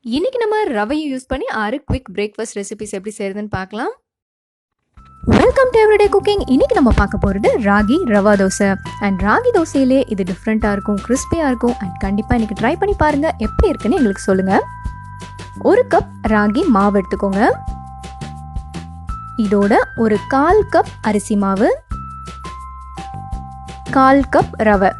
இன்னைக்கு நம்ம ரவையை யூஸ் பண்ணி 6 குவிக் பிரேக்ஃபாஸ்ட் ரெசிபிஸ் எப்படி செய்யறதுன்னு பார்க்கலாம். Welcome to everyday cooking. இன்னைக்கு நம்ம பார்க்க போகிறது ராகி ரவா தோசை. அண்ட் ராகி தோசையிலே இது டிஃப்ரெண்ட்டாக இருக்கும், கிறிஸ்பியாக இருக்கும். அண்ட் கண்டிப்பாக இன்னைக்கு ட்ரை பண்ணி பாருங்கள், எப்படி இருக்குன்னு எங்களுக்கு சொல்லுங்கள். 1 கப் ராகி மாவு எடுத்துக்கோங்க. இதோட ஒரு 1/4 கப் அரிசி மாவு, 1/4 கப் ரவை,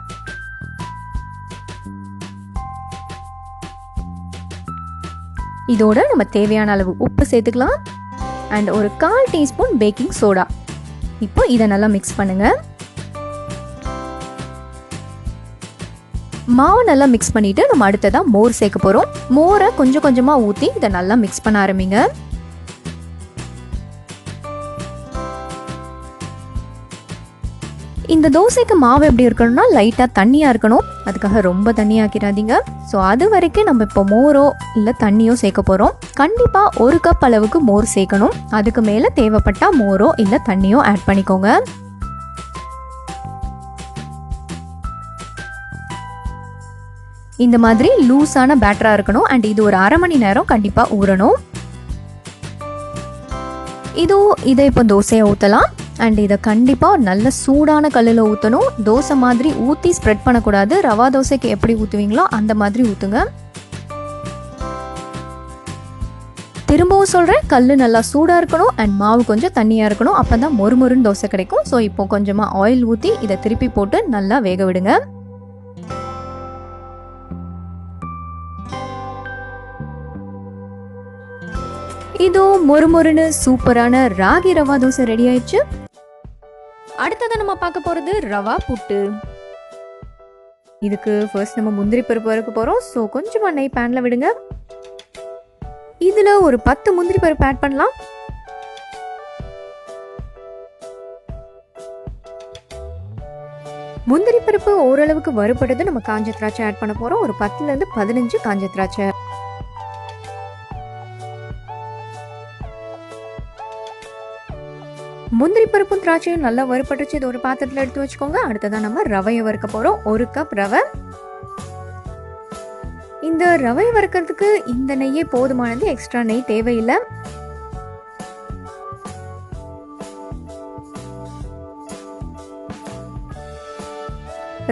இதோட நம்ம தேவையான அளவு உப்பு சேர்த்துக்கலாம். அண்ட் ஒரு 1/4 டீஸ்பூன் பேக்கிங் சோடா. இப்போ இதை நல்லா மிக்ஸ் பண்ணுங்க. மாவு நல்லா மிக்ஸ் பண்ணிட்டு நம்ம அடுத்ததான் மோர் சேர்க்க போறோம். மோரை கொஞ்சம் கொஞ்சமா ஊற்றி இதை நல்லா மிக்ஸ் பண்ண ஆரம்பிங்க. இந்த தோசைக்கு மாவு எப்படி இருக்கணும்னா லைட்டாக தண்ணியாக இருக்கணும். அதுக்காக ரொம்ப தண்ணியாக்கிறாதீங்க. ஸோ அது வரைக்கும் நம்ம இப்போ மோரோ இல்லை தண்ணியோ சேர்க்க போகிறோம். கண்டிப்பாக 1 கப் அளவுக்கு மோர் சேர்க்கணும். அதுக்கு மேலே தேவைப்பட்டால் மோரோ இல்லை தண்ணியோ ஆட் பண்ணிக்கோங்க. இந்த மாதிரி லூஸான பேட்டராக இருக்கணும். அண்ட் இது ஒரு 1/2 மணி நேரம் கண்டிப்பாக ஊறணும். இதை இப்போ தோசையை ஊற்றலாம். அண்ட் இதை கண்டிப்பாக நல்ல சூடான கல்லில் ஊற்றணும். தோசை மாதிரி ஊற்றி ஸ்ப்ரெட் பண்ணக்கூடாது. ரவா தோசைக்கு எப்படி ஊற்றுவீங்களோ அந்த மாதிரி ஊற்றுங்க. திரும்பவும் சொல்கிறேன், கல் நல்லா சூடாக இருக்கணும் அண்ட் மாவு கொஞ்சம் தண்ணியாக இருக்கணும். அப்போ தான் மொறுமொறுன்னு தோசை கிடைக்கும். ஸோ இப்போ கொஞ்சமாக ஆயில் ஊற்றி இதை திருப்பி போட்டு நல்லா வேக விடுங்க. இதோ மொறுமொறுன்னு சூப்பரான ராகி ரவா தோசை ரெடி ஆயிடுச்சு. அடுத்ததை நம்ம பார்க்க போகிறது ரவா புட்டு. இதுக்கு ஃபர்ஸ்ட் நம்ம முந்திரி பருப்பு வறுக்க போகிறோம். ஸோ கொஞ்சமாக நெய் பேனில் விடுங்க. இதில் ஒரு 10 முந்திரி பருப்பு ஆட் பண்ணலாம். முந்திரி பருப்பு ஓரளவுக்கு வறுபட்டது நம்ம காஞ்ச திராட்சை ஆட் பண்ண போகிறோம். ஒரு 10லேருந்து 15 காஞ்ச திராட்சை. முந்திரி பருப்பும் திராட்சையும் நல்லா வறுபட்டுச்சு. இது ஒரு பாத்திரத்தில் எடுத்து வச்சுக்கோங்க. அடுத்ததான் நம்ம ரவையை வறுக்க போகிறோம். 1 கப் ரவை. இந்த ரவையை வறுக்கிறதுக்கு இந்த நெய்யே போதுமானது, எக்ஸ்ட்ரா நெய் தேவையில்லை.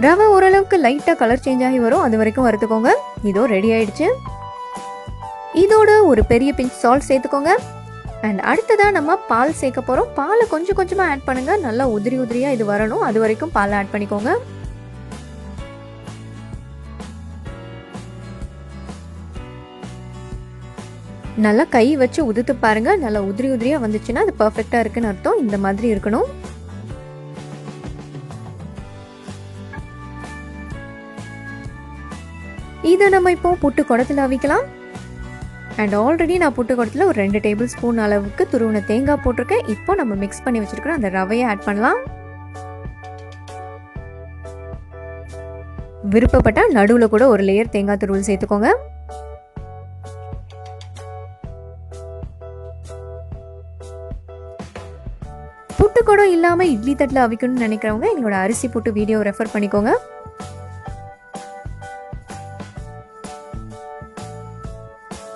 ரவை ஓரளவுக்கு லைட்டாக கலர் சேஞ்ச் ஆகி வரும், அது வரைக்கும் வறுத்துக்கோங்க. இதோ ரெடி ஆயிடுச்சு. இதோட ஒரு பெரிய பிஞ்ச் சால்ட் சேர்த்துக்கோங்க. அண்ட் அடுத்ததாக நம்ம பால் சேர்க்க போகிறோம். பாலை கொஞ்சம் கொஞ்சமாக ஆட் பண்ணுங்கள். நல்லா உதிரி உதிரியாக இது வரணும், அது வரைக்கும் பால் ஆட் பண்ணிக்கோங்க. நல்லா கை வச்சு உதுத்து பாருங்க. நல்லா உதிரி உதிரியாக வந்துச்சுன்னா அது பர்ஃபெக்டாக இருக்குன்னு அர்த்தம். இந்த மாதிரி இருக்கணும். இதை நம்ம இப்போ புட்டு குடத்தில் அவிக்கலாம். அண்ட் ஆல்ரெடி நான் புட்டு குடத்தில் ஒரு 2 டேபிள் ஸ்பூன் அளவுக்கு துருவின தேங்காய் போட்டிருக்கேன். இப்போ நம்ம மிக்ஸ் பண்ணி வச்சிருக்கிற அந்த ரவையை ஆட் பண்ணலாம். விருப்பப்பட்டால் நடுவில் கூட ஒரு லேயர் தேங்காய் துருவல் சேர்த்துக்கோங்க. புட்டு குடம் இல்லாமல் இட்லி தட்டில் அவிக்கணும்னு நினைக்கிறவங்க எங்களோட அரிசி புட்டு வீடியோ ரெஃபர் பண்ணிக்கோங்க.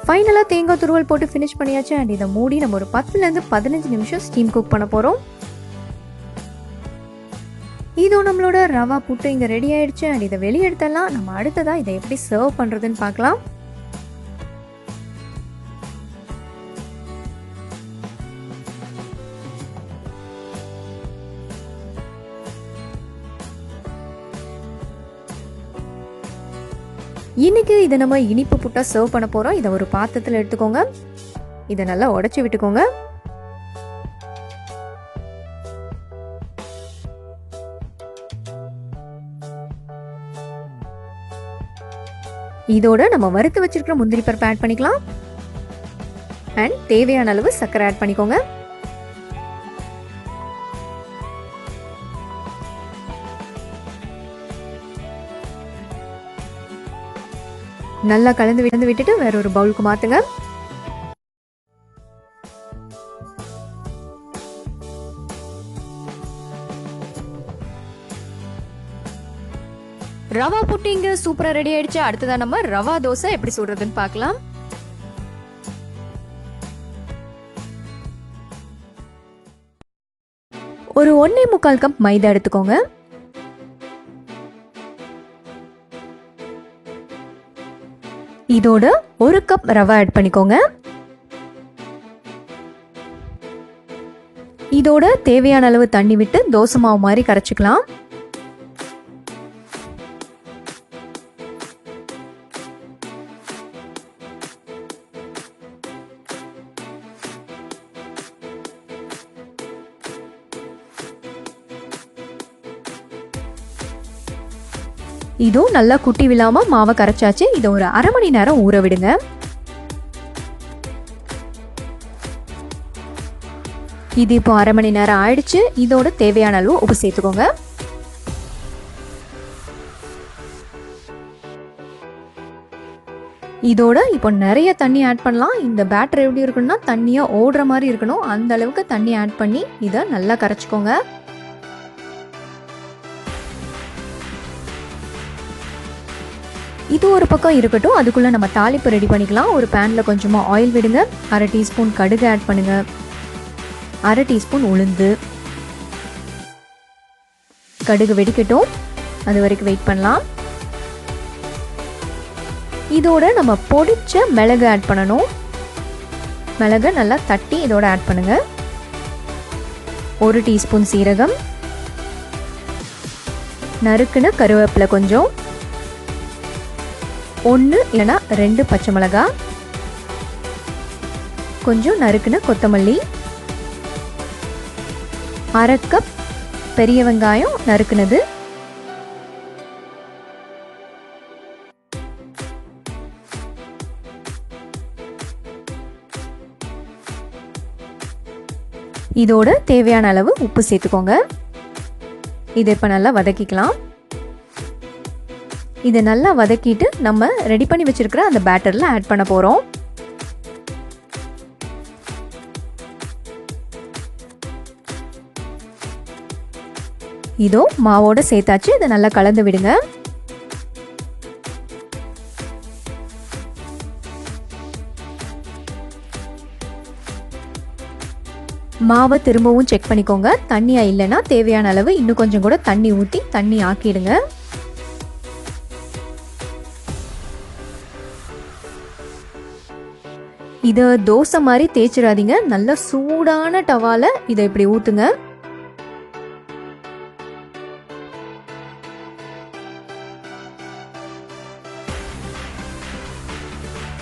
ஃபைனலாக தேங்காய் துருவல் போட்டு ஃபினிஷ் பண்ணியாச்சு. அண்ட் இதை மூடி நம்ம ஒரு 10லேருந்து 15 நிமிஷம் ஸ்டீம் குக் பண்ண போகிறோம். இதோ நம்மளோட ரவா புட்டு இங்கே ரெடி ஆயிடுச்சு. அண்ட் இதை வெளியே எடுத்தலாம். நம்ம அடுத்ததாக இதை எப்படி சர்வ் பண்ணுறதுன்னு பார்க்கலாம். இன்னைக்கு இதை நம்ம இனிப்பு புட்டா சர்வ் பண்ண போகிறோம். இதை ஒரு பாத்திரத்தில் எடுத்துக்கோங்க. இதை நல்லா உடைச்சி விட்டுக்கோங்க. இதோட நம்ம வறுத்து வச்சிருக்கிற முந்திரி பருப்பு ஆட் பண்ணிக்கலாம். அண்ட் தேவையான அளவு சர்க்கரை ஆட் பண்ணிக்கோங்க. நல்லா கலந்து விட்டுட்டு வேற ஒரு பவுலுக்கு மாத்துங்க. ரவா புட்டிங்க சூப்பரா ரெடி ஆயிடுச்சு. அடுத்ததான் நம்ம ரவா தோசை எப்படி சுடுறதுன்னு பார்க்கலாம். ஒரு 1.25 கப் மைதா எடுத்துக்கோங்க. இதோட 1 கப் ரவா ஆட் பண்ணிக்கோங்க. இதோட தேவையான அளவு தண்ணி விட்டு தோசை மாவு மாதிரி கரைச்சிக்கலாம். இதுவும் நல்லா குட்டி விழாம மாவை கரைச்சாச்சு. இதை ஒரு அரை மணி நேரம் ஊற விடுங்க. இது இப்போ அரை மணி நேரம் ஆயிடுச்சு. இதோட தேவையான அளவு உப்பு சேர்த்துக்கோங்க. இதோட இப்போ நிறைய தண்ணி ஆட் பண்ணலாம். இந்த பேட்டர் எப்படி இருக்குன்னா தண்ணியா ஓடுற மாதிரி இருக்கணும். அந்த அளவுக்கு தண்ணி ஆட் பண்ணி இதை நல்லா கரைச்சிக்கோங்க. இது ஒரு பக்கம் இருக்கட்டும். அதுக்குள்ள நம்ம தாளிப்பு ரெடி பண்ணிக்கலாம். ஒரு பேன்ல கொஞ்சமா ஆயில் விடுங்க. 1/2 டீஸ்பூன் கடுகு ஆட் பண்ணுங்க. 1/2 டீஸ்பூன் உளுந்து. கடுகு வெடிக்கட்டும். அது வரைக்கும் வெயிட் பண்ணலாம். இதோட நம்ம பொடிச்ச மிளகு ஆட் பண்ணணும். மிளகு நல்லா தட்டி இதோட ஆட் பண்ணுங்க. 1 டீஸ்பூன் சீரகம், நறுக்குன கருவேப்பிலை கொஞ்சம், 1 இல்லைனா 2 பச்சை மிளகாய், கொஞ்சம் நறுக்குன கொத்தமல்லி, 1/2 கப் பெரிய வெங்காயம் நறுக்குனது, இதோட தேவையான அளவு உப்பு சேர்த்துக்கோங்க. இதை இப்போ நல்லா வதக்கிக்கலாம். இதை நல்லா வதக்கிட்டு நம்ம ரெடி பண்ணி வச்சிருக்கிற அந்த பேட்டர்ல ஆட் பண்ண போறோம். இதோ மாவோட சேர்த்தாச்சு. இதை நல்லா கலந்து விடுங்க. மாவை திரும்பவும் செக் பண்ணிக்கோங்க. தண்ணியா இல்லைன்னா தேவையான அளவு இன்னும் கொஞ்சம் கூட தண்ணி ஊற்றி தண்ணி ஆக்கிடுங்க. இதை தோசை மாதிரி தேய்ச்சிடாதீங்க. நல்ல சூடான டவால இதை இப்படி ஊத்துங்க.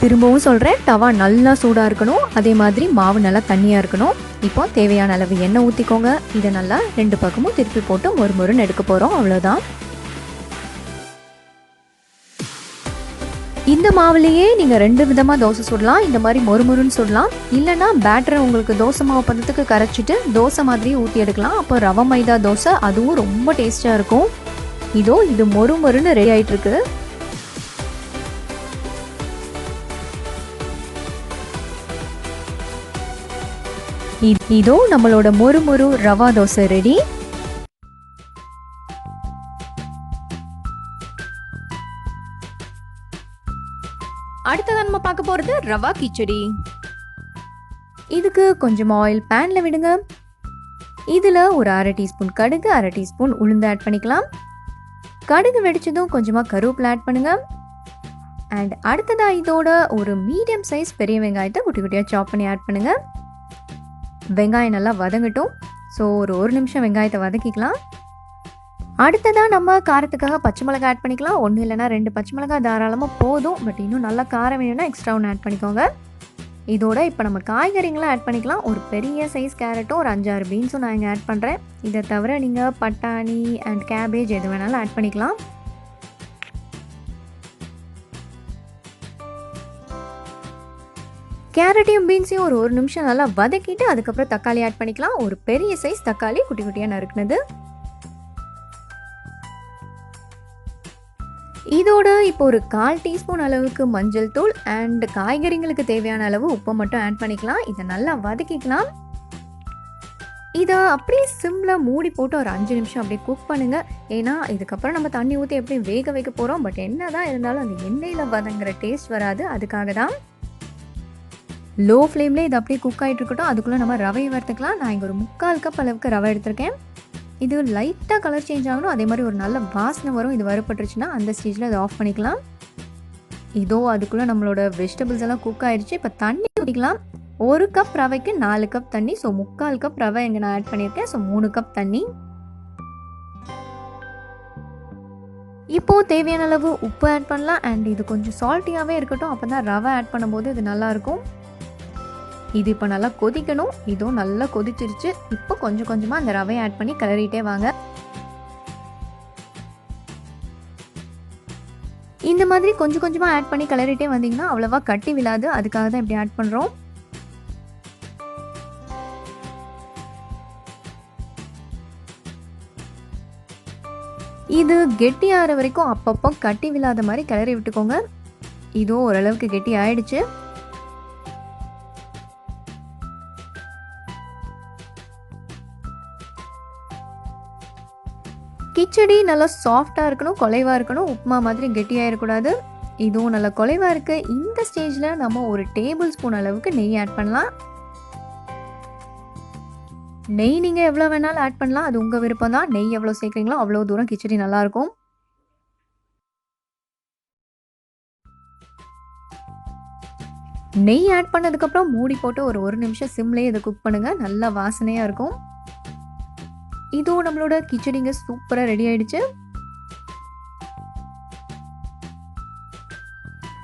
திரும்பவும் சொல்கிறேன், டவா நல்லா சூடாக இருக்கணும். அதே மாதிரி மாவு நல்லா தண்ணியாக இருக்கணும். இப்போ தேவையான அளவு எண்ணெய் ஊற்றிக்கோங்க. இதை நல்லா 2 பக்கமும் திருப்பி போட்டு மொறுமொறுன்னு எடுக்க போகிறோம். அவ்வளோதான். இந்த மாவுலேயே நீங்கள் 2 விதமாக தோசை சுடலாம். இந்த மாதிரி மொறுமொறுன்னு சுடலாம். இல்லைன்னா பேட்டரை உங்களுக்கு தோசை மாவு பதத்துக்கு கரைச்சிட்டு தோசை மாதிரியே ஊற்றி எடுக்கலாம். அப்போ ரவை மைதா தோசை அதுவும் ரொம்ப டேஸ்ட்டாக இருக்கும். இதோ இது மொறுமொறுன்னு ரெடி ஆகிட்டு இருக்கு. இதோ நம்மளோட மொறுமொறு ரவா தோசை ரெடி. அடுத்ததான் நம்ம பார்க்க போறது ரவா கிச்சடி. இதுக்கு கொஞ்சம் ஆயில் பேன்ல விடுங்க. இதுல ஒரு 1/2 டீஸ்பூன் கடுகு, 1/2 டீஸ்பூன் உளுந்து ஆட் பண்ணிக்கலாம். கடுகு வெடிச்சதும் கொஞ்சமா கருவேப்பிலை ஆட் பண்ணுங்க. அண்ட் அடுத்ததா இதோட ஒரு மீடியம் சைஸ் பெரிய வெங்காயத்தை குட்டி குட்டியா சாப் பண்ணி ஆட் பண்ணுங்க. வெங்காயம் நல்லா வதங்கட்டும். ஸோ ஒரு 1 நிமிஷம் வெங்காயத்தை வதக்கிக்கலாம். அடுத்ததாக நம்ம காரத்துக்காக பச்சை மிளகாய் ஆட் பண்ணிக்கலாம். 1 இல்லைனா 2 பச்சை மிளகாய் தாராளமாக போதும். பட் இன்னும் நல்லா காரம் வேணும்னா எக்ஸ்ட்ரா 1 ஆட் பண்ணிக்கோங்க. இதோட இப்போ நம்ம காய்கறிங்களாம் ஆட் பண்ணிக்கலாம். ஒரு பெரிய சைஸ் கேரட்டும் ஒரு 5-6 பீன்ஸும் நான் இங்கே ஆட் பண்ணுறேன். இதை தவிர நீங்கள் பட்டாணி அண்ட் கேபேஜ் எது வேணாலும் ஆட் பண்ணிக்கலாம். கேரட்டையும் பீன்ஸையும் ஒரு 1 நிமிஷம் நல்லா வதக்கிட்டு அதுக்கப்புறம் தக்காளி ஆட் பண்ணிக்கலாம். ஒரு பெரிய சைஸ் தக்காளி குட்டி குட்டியாக நறுக்குனது. இதோட இப்போ ஒரு 1/4 டீஸ்பூன் அளவுக்கு மஞ்சள் தூள் அண்ட் காய்கறிங்களுக்கு தேவையான அளவு உப்பை மட்டும் ஆட் பண்ணிக்கலாம். இதை நல்லா வதக்கிக்கலாம். இதை அப்படியே சிம்மில் மூடி போட்டு ஒரு 5 நிமிஷம் அப்படியே குக் பண்ணுங்கள். ஏன்னா இதுக்கப்புறம் நம்ம தண்ணி ஊற்றி எப்படி வேக வைக்க போகிறோம். பட் என்ன தான் இருந்தாலும் அந்த எண்ணெயில் வதங்குற டேஸ்ட் வராது. அதுக்காக தான். லோ ஃப்ளேம்லேயே இது அப்படியே குக் ஆகிட்டு இருக்கட்டும். அதுக்குள்ளே நம்ம ரவையை வறுத்துக்கலாம். நான் இங்கே ஒரு 3/4 கப் அளவுக்கு ரவை எடுத்திருக்கேன். இது லைட்டாக கலர் சேஞ்ச் ஆகணும். அதே மாதிரி ஒரு நல்ல வாசனை வரும். இது வறுபட்டுருச்சுன்னா அந்த ஸ்டேஜில் அதை ஆஃப் பண்ணிக்கலாம். இதோ அதுக்குள்ளே நம்மளோட வெஜிடபிள்ஸ் எல்லாம் குக் ஆகிடுச்சு. இப்போ தண்ணி ஊற்றிக்கலாம். 1 கப் ரவைக்கு 4 கப் தண்ணி. ஸோ 3/4 கப் ரவை இங்கே நான் ஆட் பண்ணியிருக்கேன். ஸோ 3 கப் தண்ணி. இப்போது தேவையான அளவு உப்பு ஆட் பண்ணலாம். அண்ட் இது கொஞ்சம் சால்ட்டியாகவே இருக்கட்டும். அப்போ தான் ரவை ஆட் பண்ணும்போது இது நல்லாயிருக்கும். இது இப்போ நல்லா கொதிக்கணும். இதுவும் நல்லா கொதிச்சிருச்சு. இப்போ கொஞ்சம் கொஞ்சமாக அந்த ரவையை ஆட் பண்ணி கிளறிட்டே வாங்க. இந்த மாதிரி கொஞ்சம் கொஞ்சமாக ஆட் பண்ணி கிளறிட்டே வந்தீங்கன்னா அவ்வளோவா கட்டி விழாது. அதுக்காக தான் இப்படி ஆட் பண்ணுறோம். இது கெட்டி ஆகிற வரைக்கும் அப்பப்போ கட்டி விழாத மாதிரி கிளறி விட்டுக்கோங்க. இதோ ஓரளவுக்கு கெட்டி ஆயிடுச்சு. கிச்சடி நல்லா சாஃப்டாக இருக்கணும், குலைவாக இருக்கணும். உப்புமா மாதிரி கெட்டியாக இருக்கக்கூடாது. இதுவும் நல்லா குலைவாக இருக்குது. இந்த ஸ்டேஜில் நம்ம ஒரு டேபிள் ஸ்பூன் அளவுக்கு நெய் ஆட் பண்ணலாம். நெய் நீங்கள் எவ்வளோ வேணாலும் ஆட் பண்ணலாம். அது உங்கள் விருப்பம் தான். நெய் எவ்வளோ சேர்க்குறீங்களோ அவ்வளோ தூரம் கிச்சடி நல்லாயிருக்கும். நெய் ஆட் பண்ணதுக்கப்புறம் மூடி போட்டு ஒரு நிமிஷம் சிம்லேயே இதை குக் பண்ணுங்கள். நல்லா வாசனையாக இருக்கும். இதுவும் நம்மளோட கிச்சடிங்க சூப்பராக ரெடி ஆயிடுச்சு.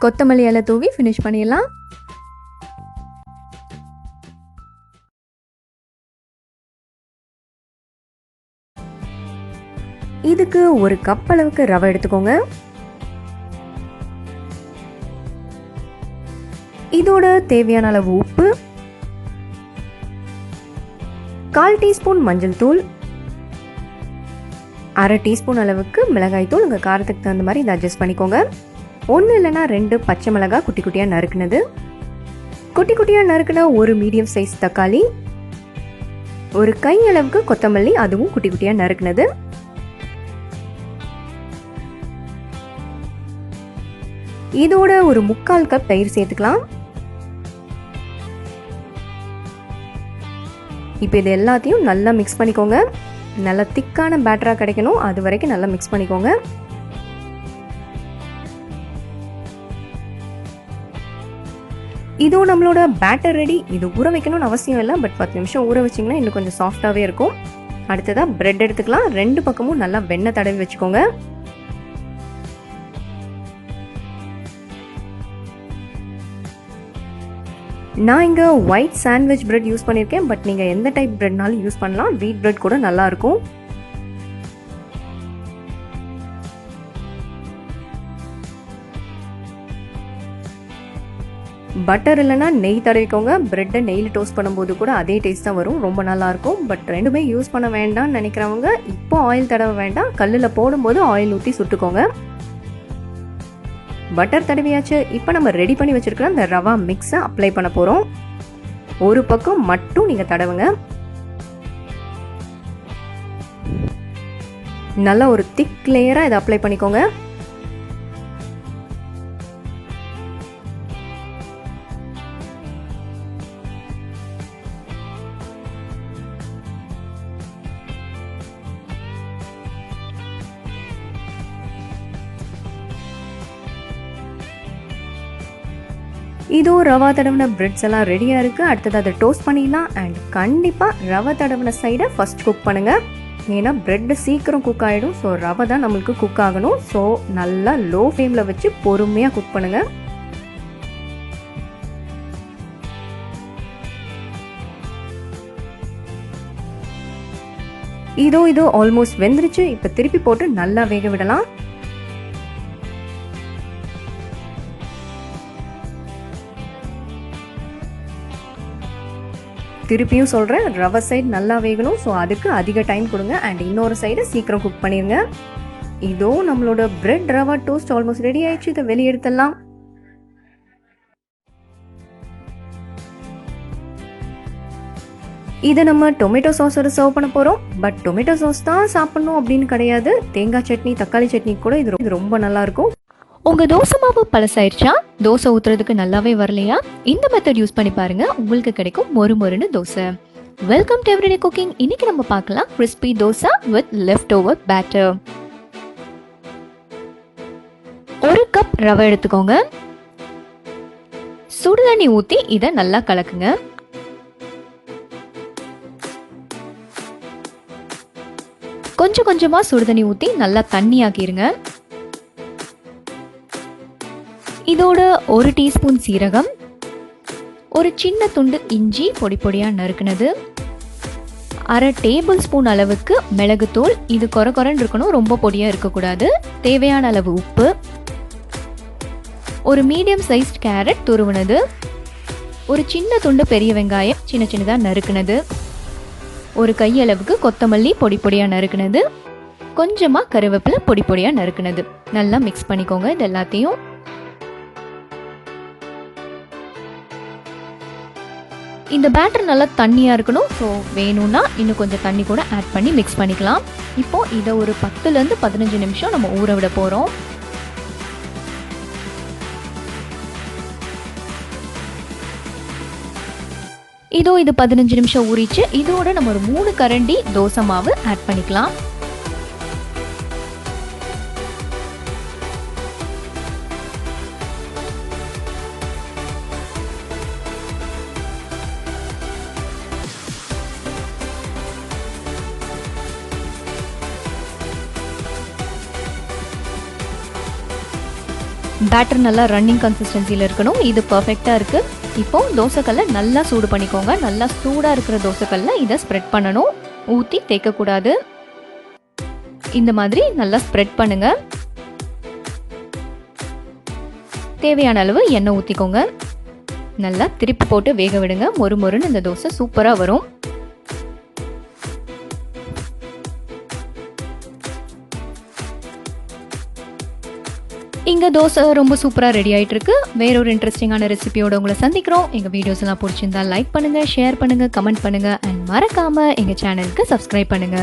கொத்தமல்லி இலை தூவி ஃபினிஷ் பண்ணிடலாம். இதுக்கு 1 கப் அளவுக்கு ரவை எடுத்துக்கோங்க. இதோட தேவையான அளவு உப்பு, 1/4 டீஸ்பூன் மஞ்சள் தூள், 1/2 டீஸ்பூன் அளவுக்கு மிளகாய் தூள். உங்கள் காரத்துக்கு தகுந்த மாதிரி இதை அட்ஜஸ்ட் பண்ணிக்கோங்க. 1 இல்லைனா 2 பச்சை மிளகாய் குட்டி குட்டியாக நறுக்குனது, குட்டி குட்டியாக நறுக்குன ஒரு மீடியம் சைஸ் தக்காளி, ஒரு கை அளவுக்கு கொத்தமல்லி, அதுவும் குட்டி குட்டியாக நறுக்குனது. இதோட ஒரு 3/4 கப் தயிர் சேர்த்துக்கலாம். இப்போ இது எல்லாத்தையும் நல்லா மிக்ஸ் பண்ணிக்கோங்க. நல்லா திக்கான பேட்டராக கிடைக்கணும். அது வரைக்கும் நல்லா மிக்ஸ் பண்ணிக்கோங்க. இதுவும் நம்மளோட பேட்டர் ரெடி. இது ஊற வைக்கணும்னு அவசியம் இல்லை. பட் 10 நிமிஷம் ஊற வச்சிங்கன்னா இன்னும் கொஞ்சம் சாஃப்டாகவே இருக்கும். அடுத்ததாக பிரெட் எடுத்துக்கலாம். 2 பக்கமும் நல்லா வெண்ணெய் தடவி வச்சுக்கோங்க. நான் இங்கே ஒயிட் சாண்ட்விச் பிரெட் யூஸ் பண்ணியிருக்கேன். பட் நீங்கள் எந்த டைப் பிரெட்னாலும் யூஸ் பண்ணலாம். வீட் பிரெட் கூட நல்லாயிருக்கும். பட்டர் இல்லைன்னா நெய் தடவிக்கோங்க. பிரெட்டை நெய்யில் டோஸ்ட் பண்ணும்போது கூட அதே டேஸ்ட் தான் வரும். ரொம்ப நல்லாயிருக்கும். பட் ரெண்டுமே யூஸ் பண்ண வேண்டாம்னு நினைக்கிறவங்க இப்போ ஆயில் தடவ வேண்டாம். கல்லில் போடும்போது ஆயில் ஊற்றி சுட்டுக்கோங்க. பட்டர் தடவியாச்சு. இப்போ நம்ம ரெடி பண்ணி வச்சிருக்கிற அந்த ரவா மிக்ஸை அப்ளை பண்ண போகிறோம். ஒரு பக்கம் மட்டும் நீங்கள் தடவுங்க. நல்லா ஒரு திக் லேயராக இதை அப்ளை பண்ணிக்கோங்க. இதோ ரவா தடவின பிரெட்ஸ் எல்லாம் ரெடியாக இருக்குது. அடுத்தது அதை டோஸ்ட் பண்ணிடலாம். அண்ட் கண்டிப்பாக ரவை தடவின சைடை ஃபஸ்ட் குக் பண்ணுங்கள். ஏன்னா பிரெட்டு சீக்கிரம் குக் ஆகிடும். ஸோ ரவை தான் நம்மளுக்கு குக் ஆகணும். ஸோ நல்லா லோ ஃப்ளேமில் வச்சு பொறுமையாக குக் பண்ணுங்கள். இதோ ஆல்மோஸ்ட் வெந்துருச்சு. இப்போ திருப்பி போட்டு நல்லா வேக விடலாம். திருப்பியும் சொல்கிறேன், ரவை சைடு நல்லா வேகணும். ஸோ அதுக்கு அதிக டைம் கொடுங்க. அண்ட் இன்னொரு சைடு சீக்கிரம் குக் பண்ணிடுங்க. இதோ நம்மளோட bread rava toast almost ready ஆயிடுச்சு. இதை வெளியே எடுத்துடலாம். இதை நம்ம டொமேட்டோ சாஸோட சர்வ் பண்ண போகிறோம். பட் டொமேட்டோ சாஸ் தான் சாப்பிட்ணும் அப்படின்னு கிடையாது. தேங்காய் சட்னி, தக்காளி சட்னி கூட இது ரொம்ப நல்லாயிருக்கும். உங்க தோசை மாவு பழசாயிருச்சா? தோசை ஊத்துறதுக்கு நல்லாவே வரலையா? இந்த மெத்தட் யூஸ் பண்ணி பாருங்க, உங்களுக்கு கிடைக்கும் மொறு மொறுன்னு dosa. Welcome to everyday cooking. இன்னைக்கு நம்ம பார்க்கலாம் crispy dosa with leftover batter. 1 cup ரவை எடுத்துக்கோங்க. சுடுதண்ணி ஊத்தி இதை நல்லா கலக்குங்க. கொஞ்சம் கொஞ்சமா சுடுதண்ணி ஊத்தி நல்லா தண்ணி ஆக்கிருங்க. இதோட 1 டீஸ்பூன் சீரகம், ஒரு சின்ன துண்டு இஞ்சி பொடி பொடியா நறுக்குனது, 1/2 டேபிள் ஸ்பூன் அளவுக்கு மிளகுத்தூள். இது கொர கொரன்னு இருக்கணும், ரொம்ப பொடியா இருக்கக்கூடாது. தேவையான அளவு உப்பு, ஒரு மீடியம் சைஸ்ட் கேரட் துருவுனது, ஒரு சின்ன துண்டு பெரிய வெங்காயம் சின்ன சின்னதா நறுக்குனது, ஒரு கையளவுக்கு கொத்தமல்லி பொடி பொடியா நறுக்குனது, கொஞ்சமா கருவேப்பிலை பொடி பொடியா நறுக்குனது. நல்லா மிக்ஸ் பண்ணிக்கோங்க. இது எல்லாத்தையும் இந்த பேட்டர் நல்லா தண்ணியா இருக்கணும். ஸோ வேணும்னா இன்னும் கொஞ்சம் தண்ணி கூட ஆட் பண்ணி மிக்ஸ் பண்ணிக்கலாம். இப்போ இதை ஒரு 10லேருந்து 15 நிமிஷம் நம்ம ஊற விட போறோம். இது 15 நிமிஷம் ஊறிச்சு. இதோட நம்ம ஒரு 3 கரண்டி தோசை மாவு ஆட் பண்ணிக்கலாம். பேட்டர் நல்லா ரன்னிங் கன்சிஸ்டன்சியில் இருக்கணும். இது பர்ஃபெக்டாக இருக்குது. இப்போ தோசைக்கல்லை நல்லா சூடு பண்ணிக்கோங்க. நல்லா சூடாக இருக்கிற தோசைக்கல்ல இதை ஸ்ப்ரெட் பண்ணணும். ஊற்றி தேய்க்கக்கூடாது. இந்த மாதிரி நல்லா ஸ்ப்ரெட் பண்ணுங்க. தேவையான அளவு எண்ணெய் ஊற்றிக்கோங்க. நல்லா திருப்பி போட்டு வேக விடுங்க. மொறு மொறுன்னு இந்த தோசை சூப்பராக வரும். இங்கே தோசை ரொம்ப சூப்பராக ரெடி ஆகிட்டு இருக்கு. வேற ஒரு இன்ட்ரெஸ்டிங்கான ரெசிபியோட உங்களை சந்திக்கிறோம். எங்கள் வீடியோஸ் எல்லாம் பிடிச்சிருந்தா லைக் பண்ணுங்க, ஷேர் பண்ணுங்க, கமெண்ட் பண்ணுங்க அண்ட் மறக்காம எங்கள் சேனலுக்கு சப்ஸ்கிரைப் பண்ணுங்க.